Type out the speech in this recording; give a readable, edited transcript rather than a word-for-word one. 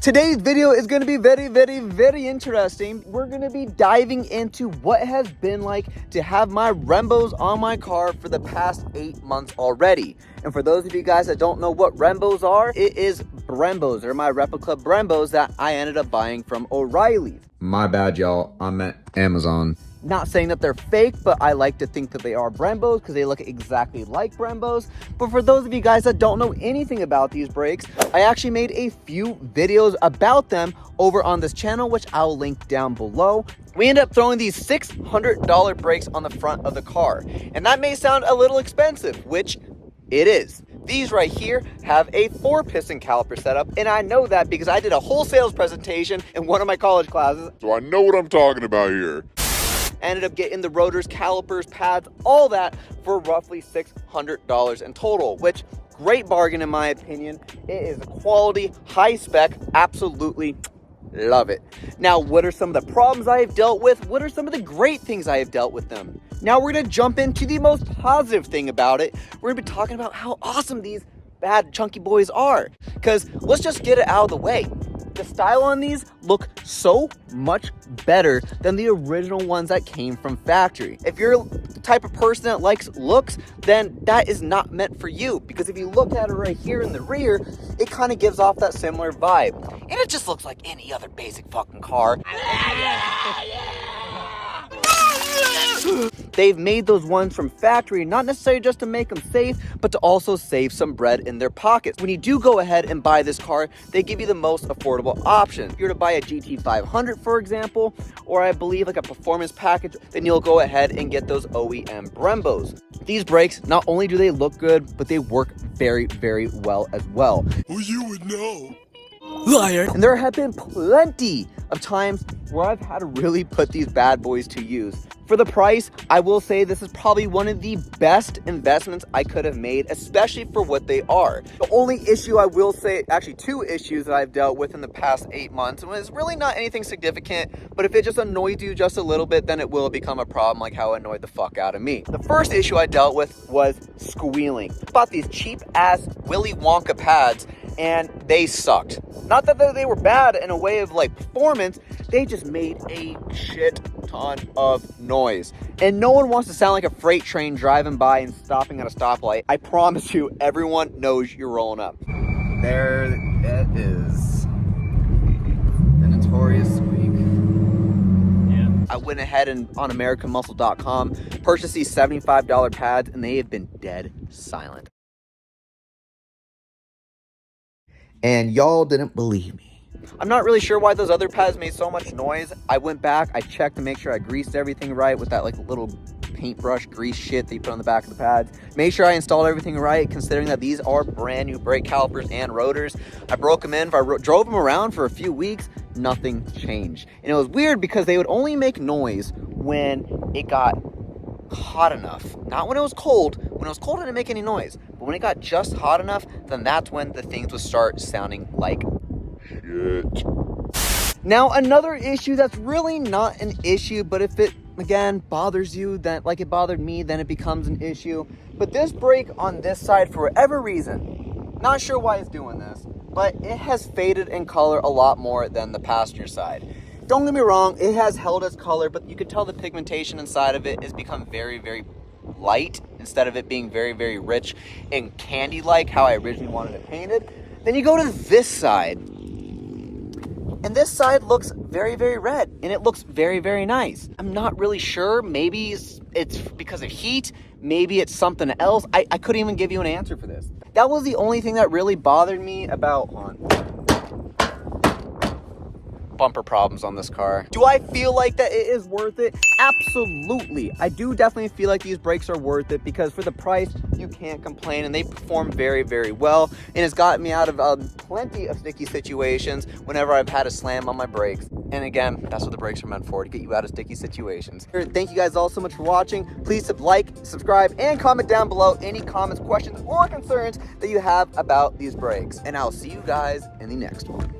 Today's video is going to be very interesting. We're going to be diving into what it has been like to have my Brembos on my car for the past 8 months already. And for those of you guys that don't know what Brembos are, it is Brembos. They're my replica Brembos that I ended up buying from O'Reilly's. My bad, y'all. I'm at Amazon. Not saying that they're fake, but I like to think that they are Brembos because they look exactly like Brembos. But for those of you guys that don't know anything about these brakes, I actually made a few videos about them over on this channel, which I'll link down below. We end up throwing these $600 brakes on the front of the car. And that may sound a little expensive, which it is. These right here have a 4-piston caliper setup, and I know that because I did a whole sales presentation in one of my college classes. So I know what I'm talking about here. Ended up getting the rotors, calipers, pads, all that for roughly $600 in total, which great bargain in my opinion. It is a quality, high spec, absolutely love it. Now, what are some of the problems I have dealt with? What are some of the great things I have dealt with them? Now we're gonna jump into the most positive thing about it. We're gonna be talking about how awesome these bad chunky boys are, because let's just get it out of the way. The style on these look so much better than the original ones that came from factory. If you're the type of person that likes looks, then that is not meant for you, because if you look at it right here in the rear, it kind of gives off that similar vibe. And it just looks like any other basic fucking car. They've made those ones from factory, not necessarily just to make them safe, but to also save some bread in their pockets. When you do go ahead and buy this car, they give you the most affordable option. If you're to buy a GT500, for example, or I believe like a performance package, then you'll go ahead and get those OEM Brembos. These brakes, not only do they look good, but they work very well as well. Well, you would know. Liar. And there have been plenty of times where I've had to really put these bad boys to use. For the price, I will say this is probably one of the best investments I could have made, especially for what they are. The only issue I will say, actually 2 issues that I've dealt with in the past 8 months, and it's really not anything significant, but if it just annoys you just a little bit, then it will become a problem like how it annoyed the fuck out of me. The first issue I dealt with was squealing. I bought these cheap ass Willy Wonka pads and they sucked. Not that they were bad in a way of like performance, they just made a shit ton of noise. And no one wants to sound like a freight train driving by and stopping at a stoplight. I promise you, everyone knows you're rolling up. There it is. The notorious squeak. Yeah. I went ahead and on AmericanMuscle.com purchased these $75 pads and they have been dead silent. And y'all didn't believe me. I'm not really sure why those other pads made so much noise. I went back, I checked to make sure I greased everything right with that like little paintbrush grease shit that you put on the back of the pads. Made sure I installed everything right, considering that these are brand new brake calipers and rotors. I broke them in, drove them around for a few weeks, nothing changed. And it was weird because they would only make noise when it got hot enough. Not when it was cold. When it was cold, it didn't make any noise. But when it got just hot enough, then that's when the things would start sounding like shit. Now, another issue that's really not an issue, but if it, again, bothers you, then like it bothered me, then it becomes an issue. But this brake on this side, for whatever reason, not sure why it's doing this, but it has faded in color a lot more than the passenger side. Don't get me wrong, it has held its color, but you could tell the pigmentation inside of it has become very light instead of it being very rich and candy-like, how I originally wanted it painted. Then you go to this side, and this side looks very red, and it looks very nice. I'm not really sure. Maybe it's because of heat. Maybe it's something else. I couldn't even give you an answer for this. That was the only thing that really bothered me about bumper problems on this car. Do I feel like that it is worth it? Absolutely. I do definitely feel like these brakes are worth it because for the price, you can't complain, and they perform very well, and it's gotten me out of plenty of sticky situations whenever I've had a slam on my brakes. And again, that's what the brakes are meant for, to get you out of sticky situations. Thank you guys all so much for watching. Please like, subscribe, and comment down below any comments, questions, or concerns that you have about these brakes. And I'll see you guys in the next one.